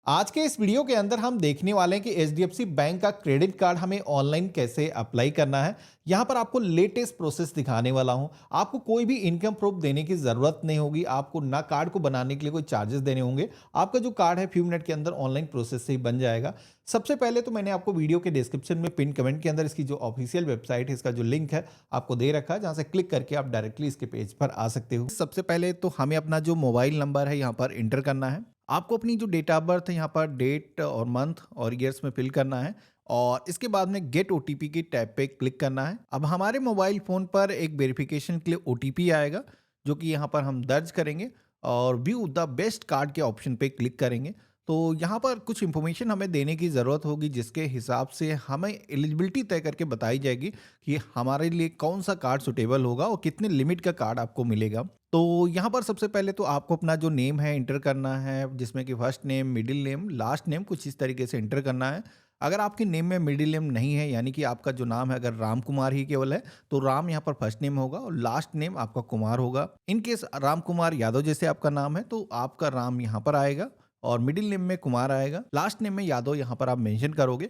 आज के इस वीडियो के अंदर हम देखने वाले हैं कि एचडीएफसी बैंक का क्रेडिट कार्ड हमें ऑनलाइन कैसे अप्लाई करना है। यहाँ पर आपको लेटेस्ट प्रोसेस दिखाने वाला हूँ। आपको कोई भी इनकम प्रूफ देने की ज़रूरत नहीं होगी। आपको ना कार्ड को बनाने के लिए कोई चार्जेस देने होंगे। आपका जो कार्ड है फ्यू मिनट के अंदर ऑनलाइन प्रोसेस से ही बन जाएगा। सबसे पहले तो मैंने आपको वीडियो के डिस्क्रिप्शन में पिन कमेंट के अंदर इसकी जो ऑफिशियल वेबसाइट है, इसका जो लिंक है आपको दे रखा है, जहाँ से क्लिक करके आप डायरेक्टली इसके पेज पर आ सकते हो। सबसे पहले तो हमें अपना जो मोबाइल नंबर है यहाँ पर इंटर करना है। आपको अपनी जो डेट ऑफ बर्थ है यहाँ पर डेट और मंथ और ईयर्स में फिल करना है और इसके बाद में गेट ओटीपी की टैब पे क्लिक करना है। अब हमारे मोबाइल फ़ोन पर एक वेरिफिकेशन के लिए ओटीपी आएगा, जो कि यहाँ पर हम दर्ज करेंगे और व्यू द बेस्ट कार्ड के ऑप्शन पे क्लिक करेंगे। तो यहाँ पर कुछ इन्फॉर्मेशन हमें देने की ज़रूरत होगी, जिसके हिसाब से हमें एलिजिबिलिटी तय करके बताई जाएगी कि हमारे लिए कौन सा कार्ड सुटेबल होगा और कितने लिमिट का कार्ड आपको मिलेगा। तो यहाँ पर सबसे पहले तो आपको अपना जो नेम है इंटर करना है, जिसमें कि first name, middle name, last name कुछ इस तरीके से इंटर करना है। अगर आपके नेम में मिडिल नेम नहीं है, यानी कि आपका जो नाम है अगर राम कुमार ही केवल है, तो राम यहाँ पर फर्स्ट नेम होगा और लास्ट नेम आपका कुमार होगा। इन केस राम कुमार यादव जैसे आपका नाम है तो आपका राम यहाँ पर आएगा और मिडिल नेम में कुमार आएगा, लास्ट नेम में यादव यहाँ पर आप मेंशन करोगे।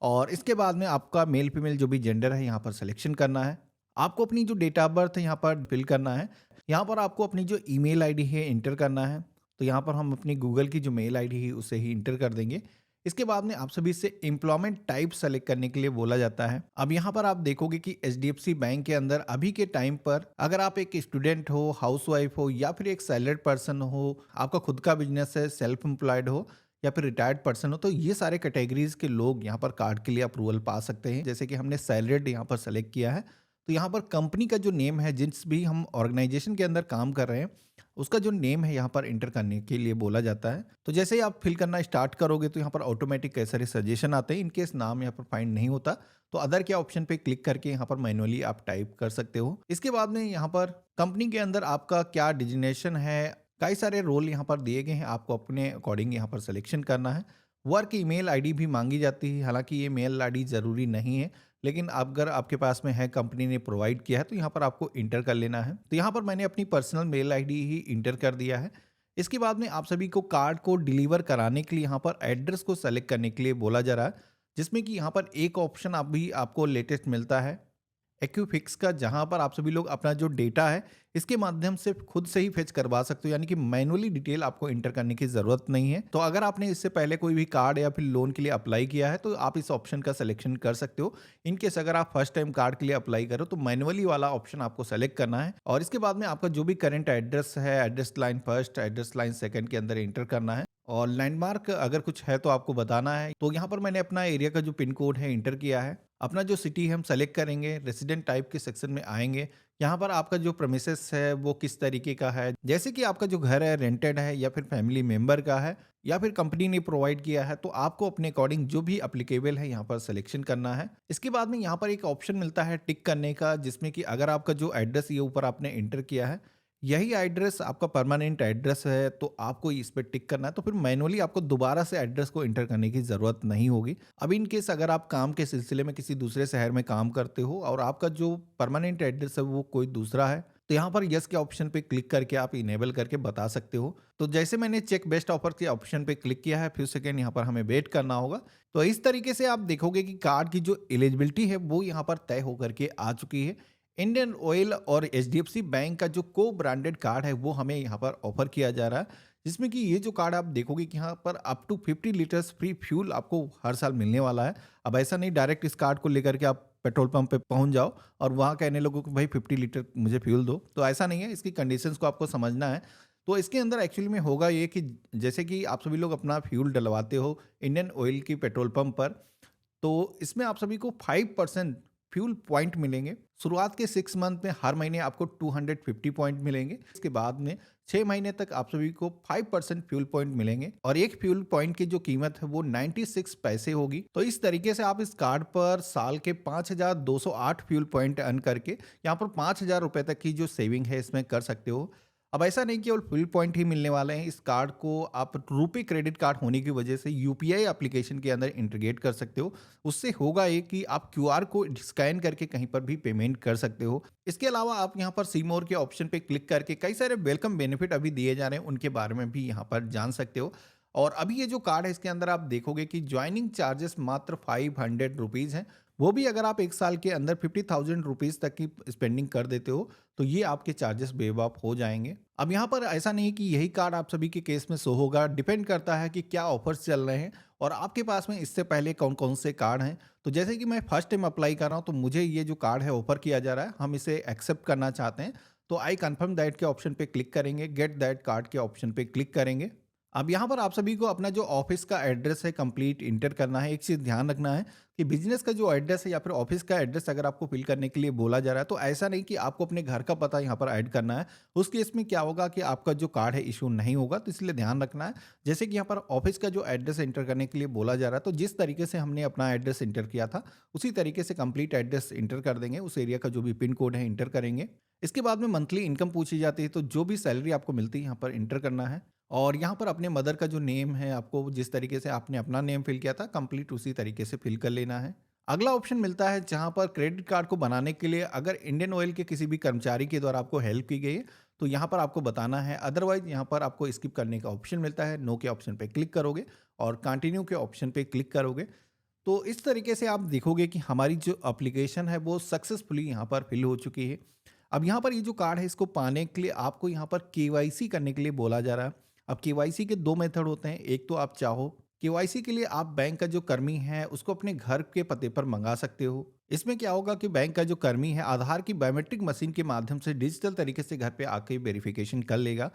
और इसके बाद में आपका मेल फीमेल जो भी जेंडर है यहाँ पर सिलेक्शन करना है। आपको अपनी जो डेट ऑफ बर्थ है यहाँ पर फिल करना है। यहाँ पर आपको अपनी जो ईमेल आईडी है इंटर करना है। तो यहाँ पर हम अपनी गूगल की जो मेल आईडी है उसे ही इंटर कर देंगे। इसके बाद में आप सभी से एम्प्लॉयमेंट टाइप सेलेक्ट करने के लिए बोला जाता है। अब यहाँ पर आप देखोगे कि एचडीएफसी बैंक के अंदर अभी के टाइम पर अगर आप एक स्टूडेंट हो, हाउसवाइफ हो या फिर एक सैलरीड पर्सन हो, आपका खुद का बिजनेस है, सेल्फ एम्प्लॉयड हो या फिर रिटायर्ड पर्सन हो, तो ये सारे कैटेगरीज के लोग यहाँ पर कार्ड के लिए अप्रूवल पा सकते हैं। जैसे कि हमने सैलरीड यहाँ पर सेलेक्ट किया है, तो यहाँ पर कंपनी का जो नेम है, जिस भी हम ऑर्गेनाइजेशन के अंदर काम कर रहे हैं, उसका जो नेम है यहाँ पर इंटर करने के लिए बोला जाता है। तो जैसे ही आप फिल करना स्टार्ट करोगे तो यहाँ पर ऑटोमेटिक कई सारे सजेशन आते हैं। इनकेस नाम यहाँ पर फाइंड नहीं होता तो अदर के ऑप्शन पे क्लिक करके यहाँ पर मैनुअली आप टाइप कर सकते हो। इसके बाद में यहाँ पर कंपनी के अंदर आपका क्या डिजिग्नेशन है, कई सारे रोल यहाँ पर दिए गए हैं, आपको अपने अकॉर्डिंग यहाँ पर सिलेक्शन करना है। वर्क ईमेल आईडी भी मांगी जाती है, हालांकि ये मेल आईडी ज़रूरी नहीं है, लेकिन अगर आपके पास में है, कंपनी ने प्रोवाइड किया है, तो यहाँ पर आपको इंटर कर लेना है। तो यहाँ पर मैंने अपनी पर्सनल मेल आईडी ही इंटर कर दिया है। इसके बाद में आप सभी को कार्ड को डिलीवर कराने के लिए यहाँ पर एड्रेस को सेलेक्ट करने के लिए बोला जा रहा है, जिसमें कि यहाँ पर एक ऑप्शन अभी आपको लेटेस्ट मिलता है एक्यूफिक्स का, जहां पर आप सभी लोग अपना जो डेटा है इसके माध्यम से खुद से ही फेच करवा सकते हो, यानी कि मैनुअली डिटेल आपको इंटर करने की ज़रूरत नहीं है। तो अगर आपने इससे पहले कोई भी कार्ड या फिर लोन के लिए अप्लाई किया है तो आप इस ऑप्शन का सिलेक्शन कर सकते हो। इनकेस अगर आप फर्स्ट टाइम कार्ड के लिए अप्लाई करो तो मैनुअली वाला ऑप्शन आपको सेलेक्ट करना है और इसके बाद में आपका जो भी करंट एड्रेस है, address line first, address line second के अंदर इंटर करना है और लैंडमार्क अगर कुछ है तो आपको बताना है। तो यहाँ पर मैंने अपना एरिया का जो पिन कोड है इंटर किया है। अपना जो सिटी है हम सेलेक्ट करेंगे, रेसिडेंट टाइप के सेक्शन में आएंगे। यहाँ पर आपका जो प्रेमिसेस है वो किस तरीके का है, जैसे कि आपका जो घर है रेंटेड है या फिर फैमिली मेंबर का है या फिर कंपनी ने प्रोवाइड किया है, तो आपको अपने अकॉर्डिंग जो भी अप्लीकेबल है यहाँ पर सिलेक्शन करना है। इसके बाद में यहाँ पर एक ऑप्शन मिलता है टिक करने का, जिसमें कि अगर आपका जो एड्रेस ये ऊपर आपने इंटर किया है यही एड्रेस आपका परमानेंट एड्रेस है तो आपको इस पर टिक करना है। तो फिर मैनुअली आपको दोबारा से एड्रेस को इंटर करने की ज़रूरत नहीं होगी। अब इन केस अगर आप काम के सिलसिले में किसी दूसरे शहर में काम करते हो और आपका जो परमानेंट एड्रेस है वो कोई दूसरा है, तो यहाँ पर यस के ऑप्शन पे क्लिक करके आप इनेबल करके बता सकते हो। तो जैसे मैंने चेक बेस्ट ऑफर के ऑप्शन पे क्लिक किया है, फिर सेकेंड यहाँ पर हमें वेट करना होगा। तो इस तरीके से आप देखोगे कि कार्ड की जो एलिजिबिलिटी है वो यहाँ पर तय होकर के आ चुकी है। इंडियन ऑयल और एचडीएफसी बैंक का जो को ब्रांडेड कार्ड है वो हमें यहाँ पर ऑफर किया जा रहा है, जिसमें कि ये जो कार्ड आप देखोगे कि यहाँ पर up to 50 liters free fuel आपको हर साल मिलने वाला है। अब ऐसा नहीं डायरेक्ट इस कार्ड को लेकर के आप पेट्रोल पंप पे पहुंच जाओ और वहाँ कहने लोगों को भाई 50 लीटर मुझे फ्यूल दो, तो ऐसा नहीं है। इसकी कंडीशंस को आपको समझना है। तो इसके अंदर एक्चुअली में होगा ये कि जैसे कि आप सभी लोग अपना फ्यूल डलवाते हो इंडियन ऑयल की पेट्रोल पंप पर, तो इसमें आप सभी को 5% फ्यूल पॉइंट मिलेंगे। शुरुआत के 6 मंथ में हर महीने आपको 250 पॉइंट मिलेंगे। इसके बाद में 6 महीने तक आप सभी को 5% फ्यूल पॉइंट मिलेंगे और एक फ्यूल पॉइंट की जो कीमत है वो 96 पैसे होगी। तो इस तरीके से आप इस कार्ड पर साल के 5208 फ्यूल पॉइंट अर्न करके यहाँ पर 5000 रुपए तक की जो सेविंग है इसमें कर सकते हो। अब ऐसा नहीं केवल फ्यूल पॉइंट ही मिलने वाले हैं, इस कार्ड को आप रुपे क्रेडिट कार्ड होने की वजह से यूपीआई एप्लीकेशन के अंदर इंटीग्रेट कर सकते हो। उससे होगा ये कि आप क्यूआर को स्कैन करके कहीं पर भी पेमेंट कर सकते हो। इसके अलावा आप यहाँ पर सी मोर के ऑप्शन पे क्लिक करके कई सारे वेलकम बेनिफिट अभी दिए जा रहे हैं उनके बारे में भी यहाँ पर जान सकते हो। और अभी ये जो कार्ड है इसके अंदर आप देखोगे कि ज्वाइनिंग चार्जेस मात्र 500 रुपीज़ हैं। वो भी अगर आप 1 साल के अंदर 50,000 रुपीज़ तक की स्पेंडिंग कर देते हो, तो ये आपके चार्जेस वेव ऑफ हो जाएँगे। अब यहाँ पर ऐसा नहीं कि यही कार्ड आप सभी के केस में शो होगा, डिपेंड करता है कि क्या ऑफर्स चल रहे हैं और आपके पास में इससे पहले कौन-कौन से कार्ड हैं। तो जैसे कि मैं फर्स्ट टाइम अप्लाई कर रहा हूँ, तो मुझे ये जो कार्ड है ऑफर किया जा रहा है, हम इसे एक्सेप्ट करना चाहते हैं। तो आई कन्फर्म दैट के ऑप्शन पे क्लिक करेंगे, गेट दैट कार्ड के ऑप्शन पे क्लिक करेंगे। अब यहाँ पर आप सभी को अपना जो ऑफिस का एड्रेस है कंप्लीट इंटर करना है। एक चीज़ ध्यान रखना है कि बिजनेस का जो एड्रेस है या फिर ऑफिस का एड्रेस अगर आपको फिल करने के लिए बोला जा रहा है, तो ऐसा नहीं कि आपको अपने घर का पता यहाँ पर ऐड करना है। उस केस में क्या होगा कि आपका जो कार्ड है इशू नहीं होगा, तो इसलिए ध्यान रखना है। जैसे कि यहाँ पर ऑफिस का जो एड्रेस एंटर करने के लिए बोला जा रहा है, तो जिस तरीके से हमने अपना एड्रेस इंटर किया था उसी तरीके से कंप्लीट एड्रेस इंटर कर देंगे। उस एरिया का जो भी पिन कोड है इंटर करेंगे। इसके बाद में मंथली इनकम पूछी जाती है, तो जो भी सैलरी आपको मिलती है यहाँ पर इंटर करना है। और यहाँ पर अपने मदर का जो नेम है, आपको जिस तरीके से आपने अपना नेम फिल किया था कंप्लीट उसी तरीके से फिल कर लेना है। अगला ऑप्शन मिलता है जहाँ पर क्रेडिट कार्ड को बनाने के लिए अगर इंडियन ऑयल के किसी भी कर्मचारी के द्वारा आपको हेल्प की गई है, तो यहाँ पर आपको बताना है। अदरवाइज यहाँ पर आपको स्किप करने का ऑप्शन मिलता है। नो के ऑप्शन पे क्लिक करोगे और कंटिन्यू के ऑप्शन पे क्लिक करोगे, तो इस तरीके से आप देखोगे कि हमारी जो एप्लीकेशन है वो सक्सेसफुली यहाँ पर फिल हो चुकी है। अब यहाँ पर ये जो कार्ड है इसको पाने के लिए आपको यहाँ पर केवाईसी करने के लिए बोला जा रहा है। अब केवाईसी के 2 मेथड होते हैं। एक तो आप चाहो केवाईसी के लिए आप बैंक का जो कर्मी है उसको अपने घर के पते पर मंगा सकते हो। इसमें क्या होगा कि बैंक का जो कर्मी है आधार की बायोमेट्रिक मशीन के माध्यम से डिजिटल तरीके से घर पे आके वेरिफिकेशन कर लेगा।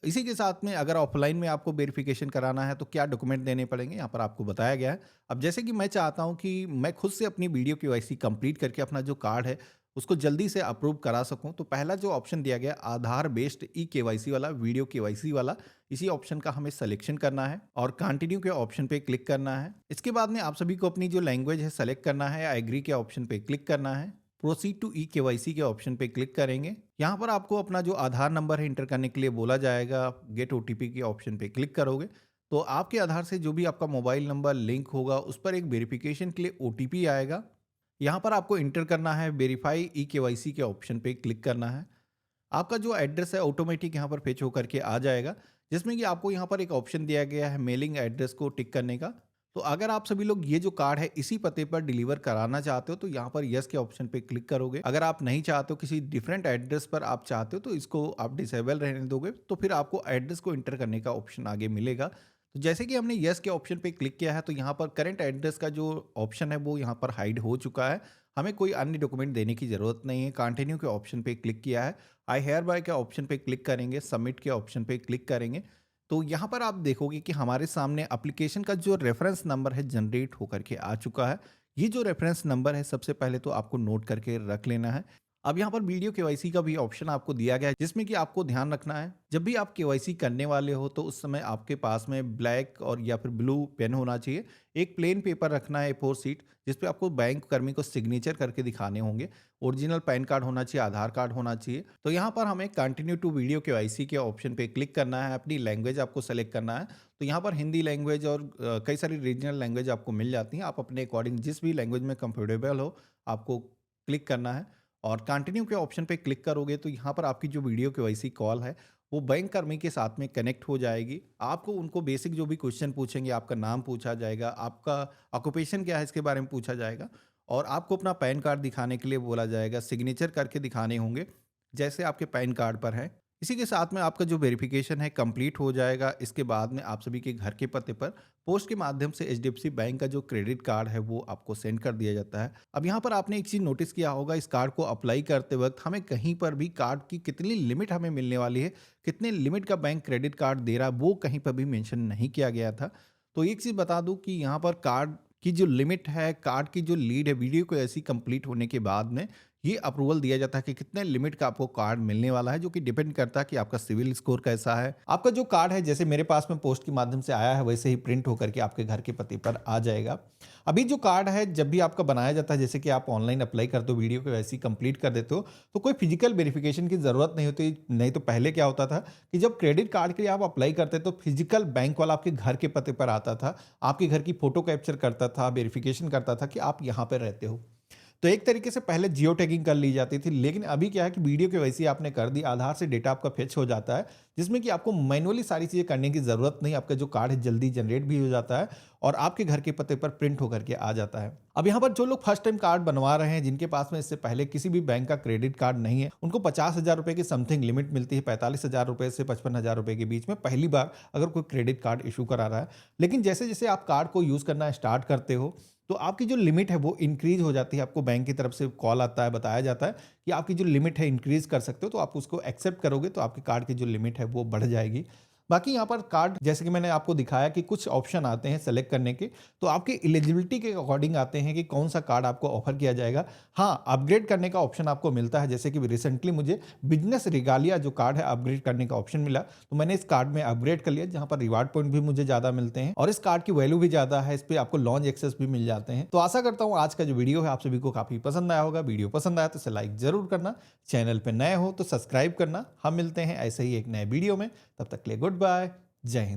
इसी के साथ में अगर ऑफलाइन में आपको वेरिफिकेशन कराना है तो क्या डॉक्यूमेंट देने पड़ेंगे यहाँ पर आपको बताया गया है। अब जैसे कि मैं चाहता हूँ कि मैं खुद से अपनी वीडियो केवाईसी कंप्लीट करके अपना जो कार्ड है उसको जल्दी से अप्रूव करा सकूं, तो पहला जो ऑप्शन दिया गया आधार बेस्ड ई केवाईसी वाला, वीडियो केवाईसी वाला, इसी ऑप्शन का हमें सिलेक्शन करना है और कंटिन्यू के ऑप्शन पे क्लिक करना है। इसके बाद में आप सभी को अपनी जो लैंग्वेज है सेलेक्ट करना है, एग्री के ऑप्शन पे क्लिक करना है, प्रोसीड टू ई केवाईसी के ऑप्शन पे क्लिक करेंगे। यहाँ पर आपको अपना जो आधार नंबर है इंटर करने के लिए बोला जाएगा। गेट ओटीपी के ऑप्शन पे क्लिक करोगे तो आपके आधार से जो भी आपका मोबाइल नंबर लिंक होगा उस पर एक वेरिफिकेशन के लिए ओटीपी आएगा। यहाँ पर आपको इंटर करना है, वेरीफाई ई केवाईसी के ऑप्शन पे क्लिक करना है। आपका जो एड्रेस है ऑटोमेटिक यहाँ पर फेच होकर के आ जाएगा, जिसमें कि आपको यहाँ पर एक ऑप्शन दिया गया है मेलिंग एड्रेस को टिक करने का। तो अगर आप सभी लोग ये जो कार्ड है इसी पते पर डिलीवर कराना चाहते हो तो यहाँ पर यस के ऑप्शन पे क्लिक करोगे। अगर आप नहीं चाहते हो, किसी डिफरेंट एड्रेस पर आप चाहते हो, तो इसको आप डिसेबल रहने दोगे, तो फिर आपको एड्रेस को इंटर करने का ऑप्शन आगे मिलेगा। तो जैसे कि हमने यस के ऑप्शन पे क्लिक किया है तो यहाँ पर करंट एड्रेस का जो ऑप्शन है वो यहाँ पर हाइड हो चुका है। हमें कोई अन्य डॉक्यूमेंट देने की ज़रूरत नहीं है। कंटिन्यू के ऑप्शन पे क्लिक किया है, आई हेयर बाय के ऑप्शन पे क्लिक करेंगे, सबमिट के ऑप्शन पे क्लिक करेंगे। तो यहाँ पर आप देखोगे कि हमारे सामने एप्लीकेशन का जो रेफरेंस नंबर है जनरेट होकर के आ चुका है। ये जो रेफरेंस नंबर है सबसे पहले तो आपको नोट करके रख लेना है। अब यहाँ पर वीडियो केवाईसी का भी ऑप्शन आपको दिया गया है, जिसमें कि आपको ध्यान रखना है जब भी आप केवाईसी करने वाले हो तो उस समय आपके पास में ब्लैक और या फिर ब्लू पेन होना चाहिए। एक प्लेन पेपर रखना है A4 शीट, जिसपे आपको बैंक कर्मी को सिग्नेचर करके दिखाने होंगे। ओरिजिनल पैन कार्ड होना चाहिए, आधार कार्ड होना चाहिए। तो यहाँ पर हमें कंटिन्यू टू वीडियो केवाईसी के ऑप्शन पे क्लिक करना है। अपनी लैंग्वेज आपको सेलेक्ट करना है। तो यहाँ पर हिंदी लैंग्वेज और कई सारी रीजनल लैंग्वेज आपको मिल जाती हैं। आप अपने अकॉर्डिंग जिस भी लैंग्वेज में कंफर्टेबल हो आपको क्लिक करना है और कंटिन्यू के ऑप्शन पे क्लिक करोगे तो यहाँ पर आपकी जो वीडियो केवाईसी कॉल है वो बैंक कर्मी के साथ में कनेक्ट हो जाएगी। आपको उनको बेसिक जो भी क्वेश्चन पूछेंगे, आपका नाम पूछा जाएगा, आपका ऑक्यूपेशन क्या है इसके बारे में पूछा जाएगा और आपको अपना पैन कार्ड दिखाने के लिए बोला जाएगा। सिग्नेचर करके दिखाने होंगे जैसे आपके पैन कार्ड पर है। इसी के साथ में आपका जो वेरिफिकेशन है कंप्लीट हो जाएगा। इसके बाद में आप सभी के घर के पते पर पोस्ट के माध्यम से एचडीएफसी बैंक का जो क्रेडिट कार्ड है वो आपको सेंड कर दिया जाता है। अब यहाँ पर आपने एक चीज़ नोटिस किया होगा, इस कार्ड को अप्लाई करते वक्त हमें कहीं पर भी कार्ड की कितनी लिमिट हमें मिलने वाली है, कितने लिमिट का बैंक क्रेडिट कार्ड दे रहा है, वो कहीं पर भी मेंशन नहीं किया गया था। तो एक चीज़ बता दूं कि यहाँ पर कार्ड की जो लिमिट है, कार्ड की जो लीड है, वीडियो को ऐसी कंप्लीट होने के बाद में ये अप्रूवल दिया जाता है कि कितने लिमिट का आपको कार्ड मिलने वाला है, जो कि डिपेंड करता है कि आपका सिविल स्कोर कैसा है। आपका जो कार्ड है जैसे मेरे पास में पोस्ट के माध्यम से आया है वैसे ही प्रिंट होकर के आपके घर के पते पर आ जाएगा। अभी जो कार्ड है जब भी आपका बनाया जाता है, जैसे कि आप ऑनलाइन अप्लाई करते हो, वीडियो को वैसे ही कंप्लीट कर देते हो, तो कोई फिजिकल वेरिफिकेशन की जरूरत नहीं होती। नहीं तो पहले क्या होता था कि जब क्रेडिट कार्ड के लिए आप अप्लाई करते तो फिजिकल बैंक वाला आपके घर के पते पर आता था, आपके घर की फोटो कैप्चर करता था, वेरिफिकेशन करता था कि आप यहाँ पर रहते हो। तो एक तरीके से पहले जियो टैगिंग कर ली जाती थी, लेकिन अभी क्या है कि वीडियो केवाईसी आपने कर दी, आधार से डेटा आपका फेच हो जाता है, जिसमें कि आपको मैनुअली सारी चीज़ें करने की ज़रूरत नहीं, आपका जो कार्ड है जल्दी जनरेट भी हो जाता है और आपके घर के पते पर प्रिंट होकर के आ जाता है। अब यहाँ पर जो लोग फर्स्ट टाइम कार्ड बनवा रहे हैं, जिनके पास में इससे पहले किसी भी बैंक का क्रेडिट कार्ड नहीं है, उनको 50,000 रुपए की समथिंग लिमिट मिलती है, 45,000 रुपए से 55,000 रुपए के बीच में पहली बार अगर कोई क्रेडिट कार्ड इशू करा रहा है। लेकिन जैसे-जैसे आप कार्ड को यूज़ करना स्टार्ट करते हो, तो आपकी जो लिमिट है वो इंक्रीज़ हो जाती है। आपको बैंक की तरफ से कॉल आता है, बताया जाता है कि आपकी जो लिमिट है इंक्रीज़ कर सकते हो, तो आप उसको एक्सेप्ट करोगे तो आपके कार्ड की जो लिमिट है वो बढ़ जाएगी। बाकी यहाँ पर कार्ड जैसे कि मैंने आपको दिखाया कि कुछ ऑप्शन आते हैं सेलेक्ट करने के, तो आपकी एलिजिबिलिटी के अकॉर्डिंग आते हैं कि कौन सा कार्ड आपको ऑफर किया जाएगा। हाँ, अपग्रेड करने का ऑप्शन आपको मिलता है, जैसे कि रिसेंटली मुझे बिज़नेस रिगालिया जो कार्ड है अपग्रेड करने का ऑप्शन मिला, तो मैंने इस कार्ड में अपग्रेड कर लिया, जहाँ पर रिवार्ड पॉइंट भी मुझे ज़्यादा मिलते हैं और इस कार्ड की वैल्यू भी ज़्यादा है, इस पे आपको लॉन्च एक्सेस भी मिल जाते हैं। तो आशा करता हूँ आज का जो वीडियो है आप सभी को काफ़ी पसंद आया होगा। वीडियो पसंद आया तो इसे लाइक ज़रूर करना, चैनल पे नए हो तो सब्सक्राइब करना। हम मिलते हैं ऐसे ही एक नए वीडियो में, तब तक के लिए गुड बाय, जय हिंद।